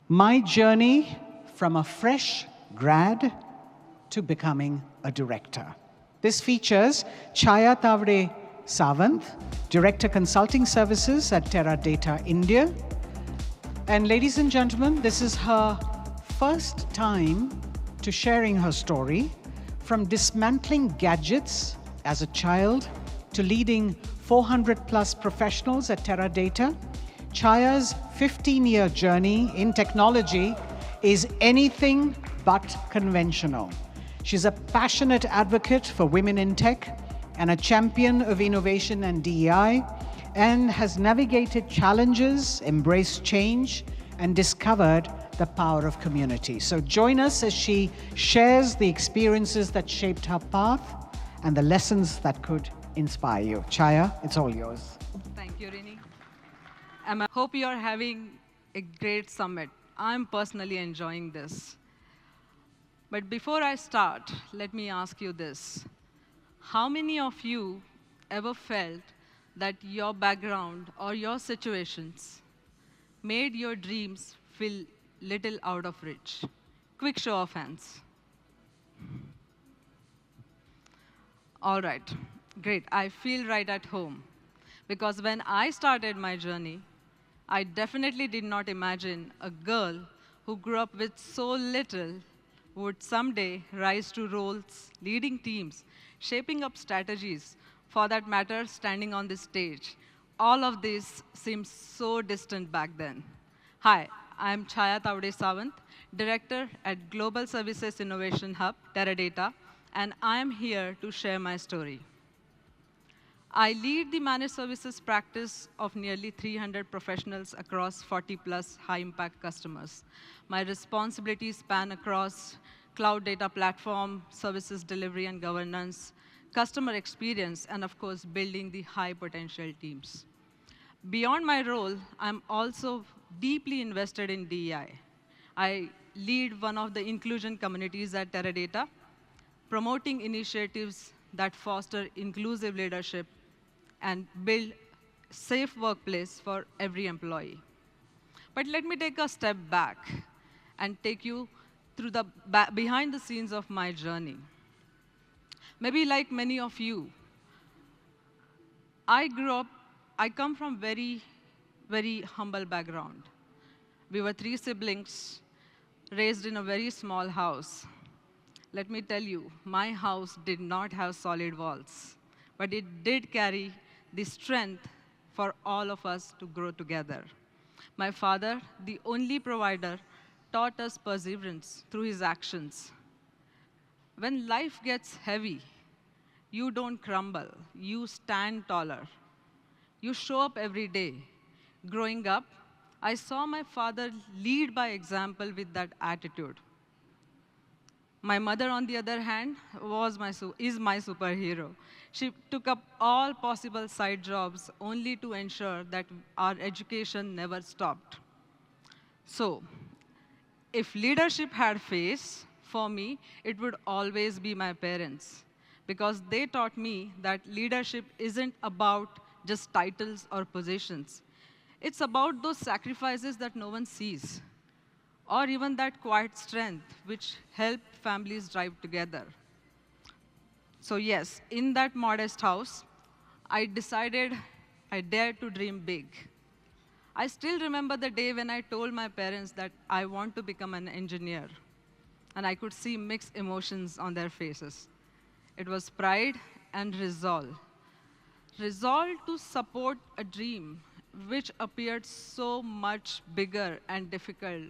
My journey from a fresh grad to becoming a director. This features Chhaya Tawde Sawant, Director Consulting Services at Teradata, India. And ladies and gentlemen, this is her first time to sharing her story from dismantling gadgets as a child to leading 400 plus professionals at Teradata. Chhaya's 15-year journey in technology is anything but conventional. She's a passionate advocate for women in tech and a champion of innovation and DEI, and has navigated challenges, embraced change, and discovered the power of community. So join us as she shares the experiences that shaped her path and the lessons that could inspire you. Chhaya, it's all yours. Thank you, Rini. I hope you are having a great summit. I'm personally enjoying this. But before I start, let me ask you this. How many of you ever felt that your background or your situations made your dreams feel little out of reach? Quick show of hands. All right, great. I feel right at home. Because when I started my journey, I definitely did not imagine a girl who grew up with so little would someday rise to roles, leading teams, shaping up strategies, for that matter, standing on this stage. All of this seems so distant back then. Hi, I'm Chhaya Tawde Sawant, Director at Global Services Innovation Hub, Teradata, and I am here to share my story. I lead the managed services practice of nearly 300 professionals across 40+ high-impact customers. My responsibilities span across cloud data platform, services delivery and governance, customer experience, and of course, building the high-potential teams. Beyond my role, I'm also deeply invested in DEI. I lead one of the inclusion communities at Teradata, promoting initiatives that foster inclusive leadership and build safe workplace for every employee. But let me take a step back and take you through the behind the scenes of my journey. Maybe like many of you, I come from very humble background. We were 3 siblings raised in a very small house. Let me tell you, my house did not have solid walls, but it did carry the strength for all of us to grow together. My father, the only provider, taught us perseverance through his actions. When life gets heavy, you don't crumble, you stand taller. You show up every day. Growing up, I saw my father lead by example with that attitude. My mother, on the other hand, is my superhero. She took up all possible side jobs only to ensure that our education never stopped. So, if leadership had face, for me, it would always be my parents, because they taught me that leadership isn't about just titles or positions. It's about those sacrifices that no one sees, or even that quiet strength which help families drive together. So yes, in that modest house, I decided I dared to dream big. I still remember the day when I told my parents that I want to become an engineer, and I could see mixed emotions on their faces. It was pride and resolve. Resolve to support a dream which appeared so much bigger and difficult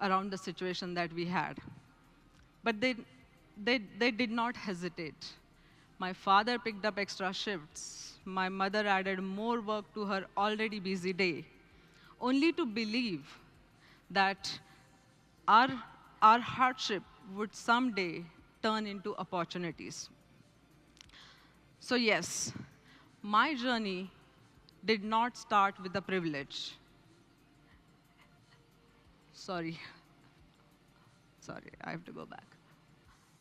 around the situation that we had. But they did not hesitate. My father picked up extra shifts. My mother added more work to her already busy day, only to believe that our, our hardship would someday turn into opportunities. So yes, my journey did not start with a privilege. Sorry, I have to go back.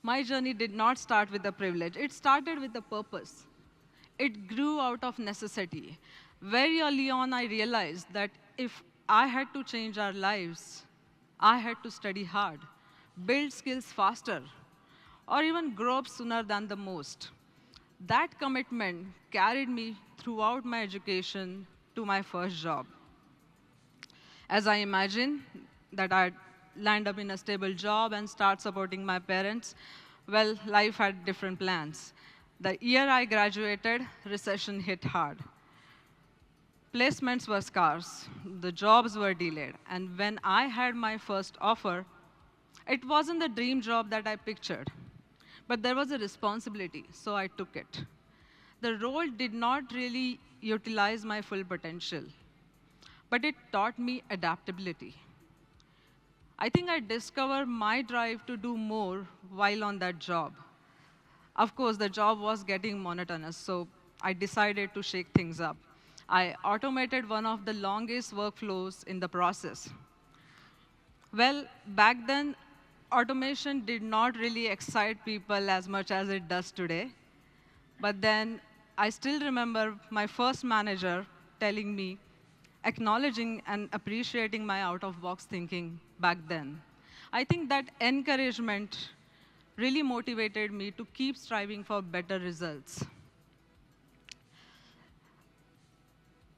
My journey did not start with a privilege. It started with a purpose. It grew out of necessity. Very early on, I realized that if I had to change our lives, I had to study hard, build skills faster, or even grow up sooner than the most. That commitment carried me throughout my education to my first job. As I imagine that I'd land up in a stable job and start supporting my parents, well, life had different plans. The year I graduated, recession hit hard. Placements were scarce, the jobs were delayed, and when I had my first offer, it wasn't the dream job that I pictured, but there was a responsibility, so I took it. The role did not really utilize my full potential, but it taught me adaptability. I think I discovered my drive to do more while on that job. Of course, the job was getting monotonous, so I decided to shake things up. I automated one of the longest workflows in the process. Well, back then, automation did not really excite people as much as it does today. But then I still remember my first manager telling me, acknowledging and appreciating my out-of-box thinking back then. I think that encouragement really motivated me to keep striving for better results.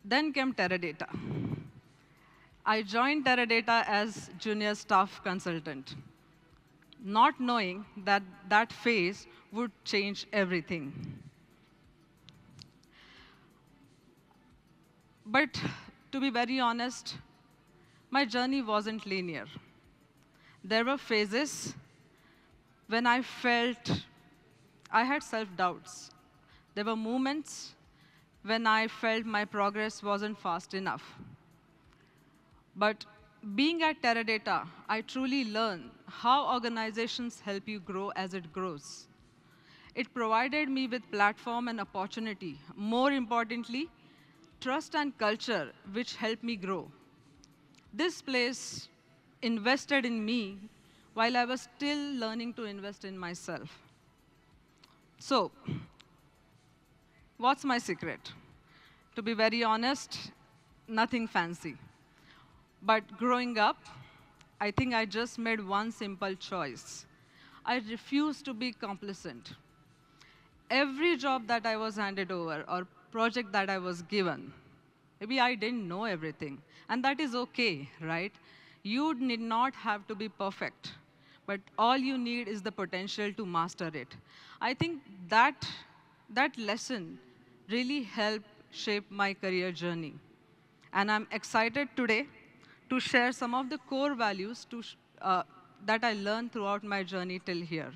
Then came Teradata. I joined Teradata as junior staff consultant, not knowing that that phase would change everything. But to be very honest, my journey wasn't linear. There were phases when I felt I had self-doubts. There were moments when I felt my progress wasn't fast enough. But being at Teradata, I truly learned how organizations help you grow as it grows. It provided me with platform and opportunity. More importantly, trust and culture, which helped me grow. This place invested in me while I was still learning to invest in myself. So, what's my secret? To be very honest, nothing fancy. But growing up, I think I just made one simple choice. I refused to be complacent. Every job that I was handed over or project that I was given, maybe I didn't know everything. And that is okay, right? You need not have to be perfect, but all you need is the potential to master it. I think that lesson really helped shape my career journey. And I'm excited today to share some of the core values that I learned throughout my journey till here.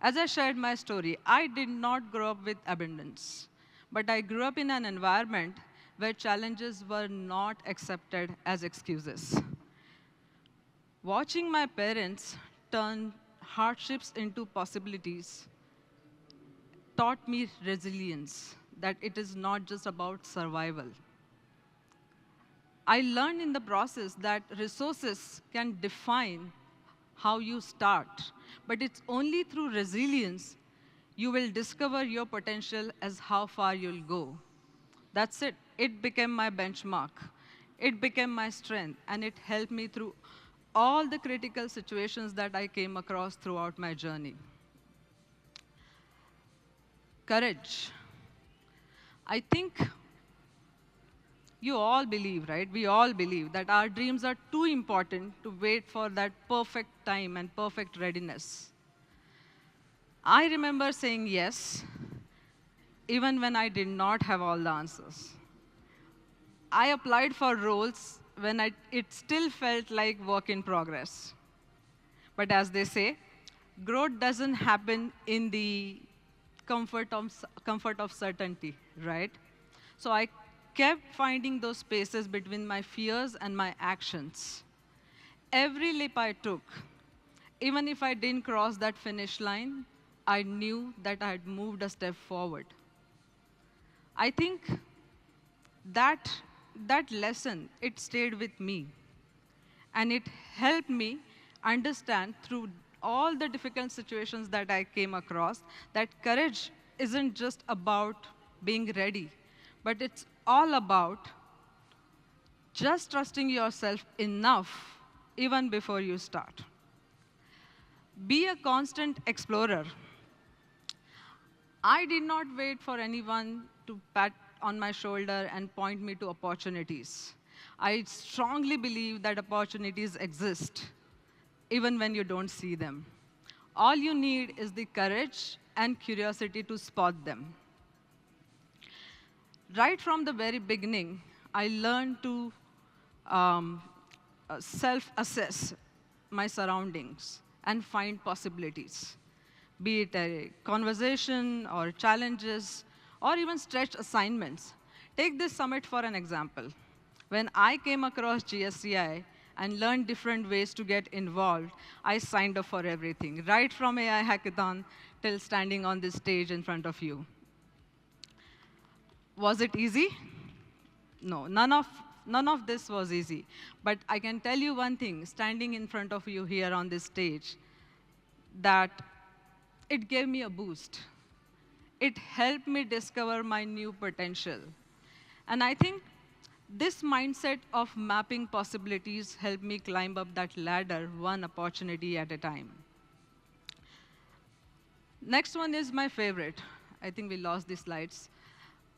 As I shared my story, I did not grow up with abundance, but I grew up in an environment where challenges were not accepted as excuses. Watching my parents turn hardships into possibilities taught me resilience, that it is not just about survival. I learned in the process that resources can define how you start, but it's only through resilience you will discover your potential as how far you'll go. That's it. It became my benchmark. It became my strength, and it helped me through all the critical situations that I came across throughout my journey. Courage. I think you all believe, right? We all believe that our dreams are too important to wait for that perfect time and perfect readiness. I remember saying yes, even when I did not have all the answers. I applied for roles when it still felt like work in progress. But as they say, growth doesn't happen in the comfort of certainty, right? So I kept finding those spaces between my fears and my actions. Every leap I took, even if I didn't cross that finish line, I knew that I had moved a step forward. I think that, that lesson, it stayed with me. And it helped me understand through all the difficult situations that I came across that courage isn't just about being ready, but it's all about just trusting yourself enough even before you start. Be a constant explorer. I did not wait for anyone to pat on my shoulder and point me to opportunities. I strongly believe that opportunities exist, even when you don't see them. All you need is the courage and curiosity to spot them. Right from the very beginning, I learned to um, self-assess my surroundings and find possibilities, be it a conversation or challenges or even stretched assignments. Take this summit for an example. When I came across GSCI and learned different ways to get involved, I signed up for everything, right from AI hackathon till standing on this stage in front of you. Was it easy? No, none of this was easy. But I can tell you one thing, standing in front of you here on this stage, that it gave me a boost. It helped me discover my new potential. And I think this mindset of mapping possibilities helped me climb up that ladder one opportunity at a time. Next one is my favorite. I think we lost the slides.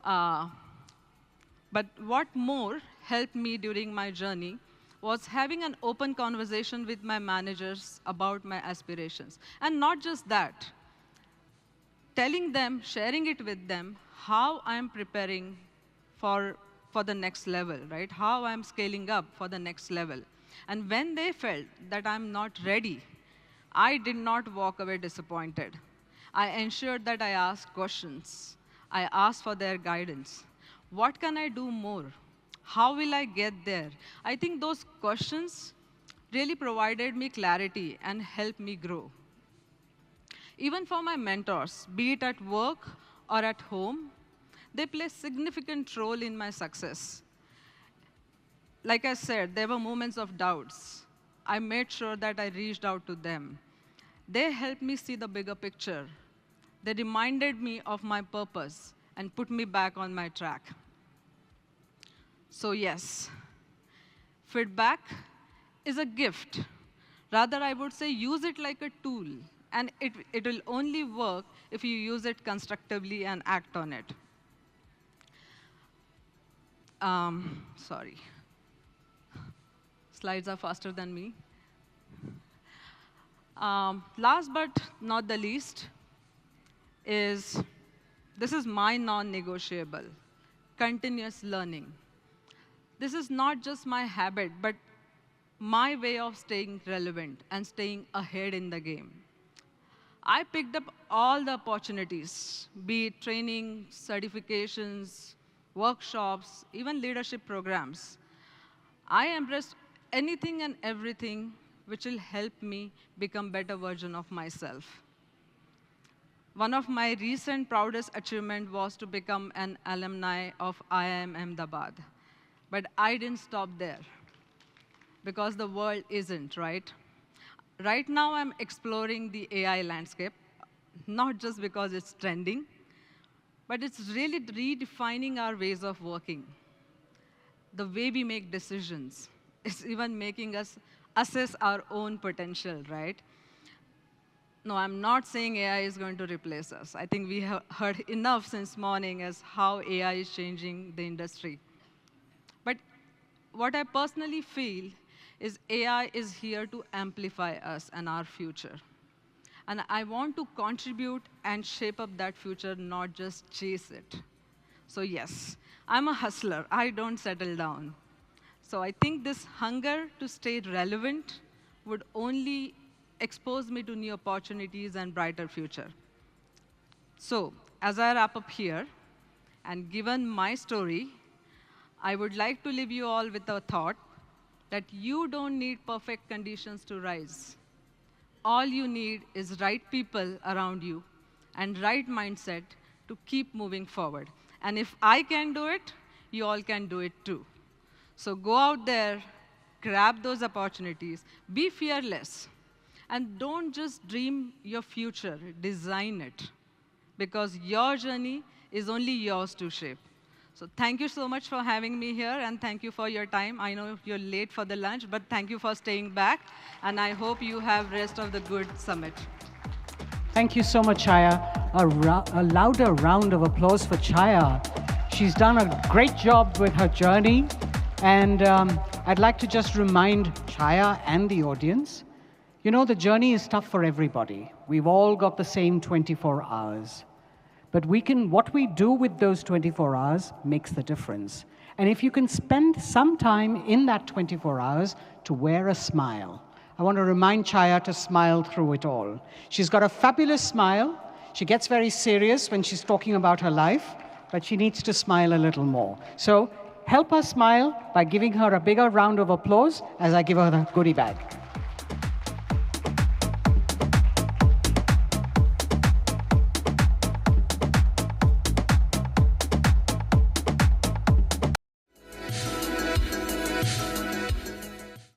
Uh, but what more helped me during my journey was having an open conversation with my managers about my aspirations. And not just that, telling them, sharing it with them, how I'm preparing for, for the next level, right? How I'm scaling up for the next level. And when they felt that I'm not ready, I did not walk away disappointed. I ensured that I asked questions. I asked for their guidance. What can I do more? How will I get there? I think those questions really provided me clarity and helped me grow. Even for my mentors, be it at work or at home, they play a significant role in my success. Like I said, there were moments of doubts. I made sure that I reached out to them. They helped me see the bigger picture. They reminded me of my purpose and put me back on my track. So yes, feedback is a gift. Rather, I would say use it like a tool, and it will only work if you use it constructively and act on it. Sorry. Slides are faster than me. Last but not the least is, this is my non-negotiable, continuous learning. This is not just my habit, but my way of staying relevant and staying ahead in the game. I picked up all the opportunities, be it training, certifications, workshops, even leadership programs. I embraced anything and everything which will help me become a better version of myself. One of my recent proudest achievements was to become an alumni of IIM Ahmedabad. But I didn't stop there, because the world isn't, right? Right now, I'm exploring the AI landscape, not just because it's trending, but it's really redefining our ways of working. The way we make decisions. It's even making us assess our own potential, right? No, I'm not saying AI is going to replace us. I think we have heard enough since morning as how AI is changing the industry. But what I personally feel is AI is here to amplify us and our future. And I want to contribute and shape up that future, not just chase it. So yes, I'm a hustler. I don't settle down. So I think this hunger to stay relevant would only expose me to new opportunities and brighter future. So as I wrap up here, and given my story, I would like to leave you all with a thought that you don't need perfect conditions to rise. All you need is right people around you and right mindset to keep moving forward. And if I can do it, you all can do it too. So go out there, grab those opportunities, be fearless, and don't just dream your future, design it. Because your journey is only yours to shape. So thank you so much for having me here, and thank you for your time. I know you're late for the lunch, but thank you for staying back, and I hope you have rest of the good summit. Thank you so much, Chhaya. A louder round of applause for Chhaya. She's done a great job with her journey. And I'd like to just remind Chhaya and the audience, you know, the journey is tough for everybody. We've all got the same 24 hours. But what we do with those 24 hours makes the difference. And if you can spend some time in that 24 hours to wear a smile, I want to remind Chhaya to smile through it all. She's got a fabulous smile. She gets very serious when she's talking about her life, but she needs to smile a little more. So help her smile by giving her a bigger round of applause as I give her the goodie bag.